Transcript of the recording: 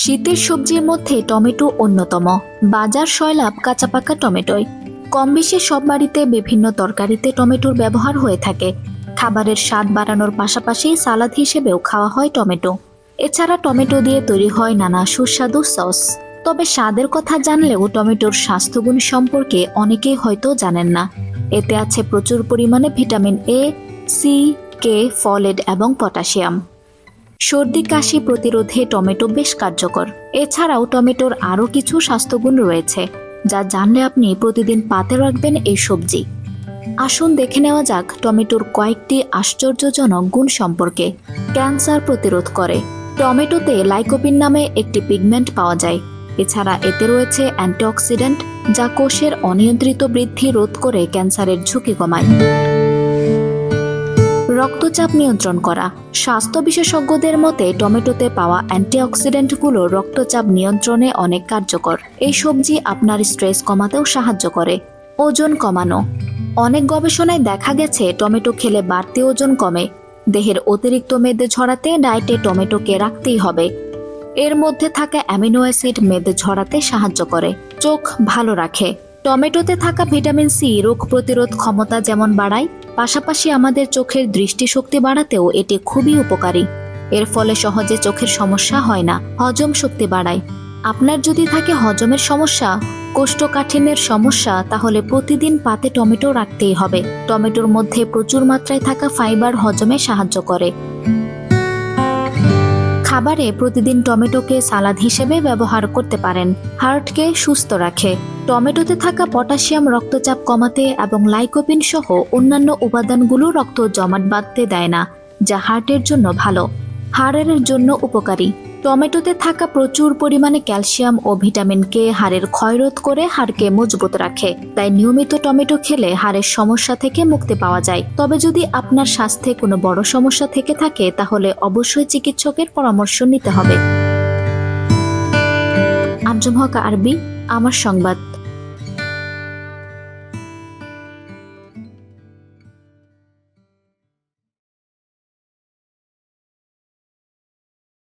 শীতের সবজির মধ্যে টমেটো অন্যতম। বাজার সয়লাব কাঁচা পাকা টমেটোয়। কম বেশি সব বাড়িতে বিভিন্ন তরকারিতে টমেটোর ব্যবহার হয়ে থাকে। খাবারের স্বাদ বাড়ানোর পাশাপাশি সালাদ হিসেবেও খাওয়া হয় টমেটো। এছাড়া টমেটো দিয়ে তৈরি হয় নানা সুস্বাদু সস। তবে স্বাদের কথা জানলেও টমেটোর স্বাস্থ্যগুণ সম্পর্কে অনেকেই হয়তো জানেন না। এতে আছে প্রচুর পরিমাণে vitamin A, C, K, folate এবং পটাশিয়াম। সর্দি কাশি প্রতিরোধে টমেটো বেশ কার্যকর। এছাড়াও টমেটোর আরও কিছু স্বাস্থ্যগুণ রয়েছে, যা জানলে আপনি প্রতিদিন পাতে রাখবেন এই সবজি। আসুন দেখে নেওয়া যাক টমেটোর কয়েকটি আশ্চর্যজনক গুণ সম্পর্কে। ক্যান্সার প্রতিরোধ করে। টমেটোতে লাইকোপিন নামে একটি পিগমেন্ট পাওয়া যায়। এছাড়া এতে রয়েছে অ্যান্টিঅক্সিডেন্ট, যা কোষের অনিয়ন্ত্রিত বৃদ্ধি রোধ করে ক্যান্সারের ঝুঁকি কমায়। রক্তচাপ নিয়ন্ত্রণ করা। স্বাস্থ্য বিশেষজ্ঞদের মতে টমেটোতে পাওয়া অ্যান্টিঅক্সিডেন্টগুলো রক্তচাপ নিয়ন্ত্রণে অনেক কার্যকর। এই সবজি আপনার স্ট্রেস কমাতেও সাহায্য করে। ওজন কমানো। অনেক গবেষণায় দেখা গেছে টমেটো খেলে বাড়তি ওজন কমে। দেহের অতিরিক্ত মেদে ঝরাতে ডায়েটে টমেটোকে রাখতেই হবে। এর মধ্যে থাকা অ্যামিনো অ্যাসিড মেদে ঝরাতে সাহায্য করে। চোখ ভালো রাখে। টমেটোতে থাকা ভিটামিন সি রোগ প্রতিরোধ ক্ষমতা যেমন বাড়ায়, পাশাপাশি আমাদের চোখের দৃষ্টিশক্তি বাড়াতেও এটি খুবই উপকারী। এর ফলে সহজে চোখের সমস্যা হয় না। হজম শক্তি বাড়ায়। আপনার যদি থাকে হজমের সমস্যা, কোষ্ঠকাঠিন্যের সমস্যা, তাহলে প্রতিদিন পাতে টমেটো রাখতেই হবে। টমেটোর মধ্যে প্রচুর মাত্রায় থাকা ফাইবার হজমে সাহায্য করে। খাবারে প্রতিদিন টমেটোকে সালাদ হিসেবে ব্যবহার করতে পারেন। হার্টকে সুস্থ রাখে। টমেটোতে থাকা পটাশিয়াম রক্তচাপ কমাতে এবং লাইকোপিন সহ অন্যান্য উপাদানগুলো রক্ত জমাট বাঁধতে দেয় না, যা হার্টের জন্য ভালো। হাড়ের জন্য উপকারী। টমেটোতে থাকা প্রচুর পরিমাণে ক্যালসিয়াম ও ভিটামিন কে হাড়ের ক্ষয়রোধ করে হাড়কে মজবুত রাখে। তাই নিয়মিত টমেটো খেলে হাড়ের সমস্যা থেকে মুক্তি পাওয়া যায়। তবে যদি আপনার স্বাস্থ্যে কোনো বড় সমস্যা থেকে থাকে, তাহলে অবশ্যই চিকিৎসকের পরামর্শ নিতে হবে। আঞ্জুম হক আরবি, আমার সংবাদ।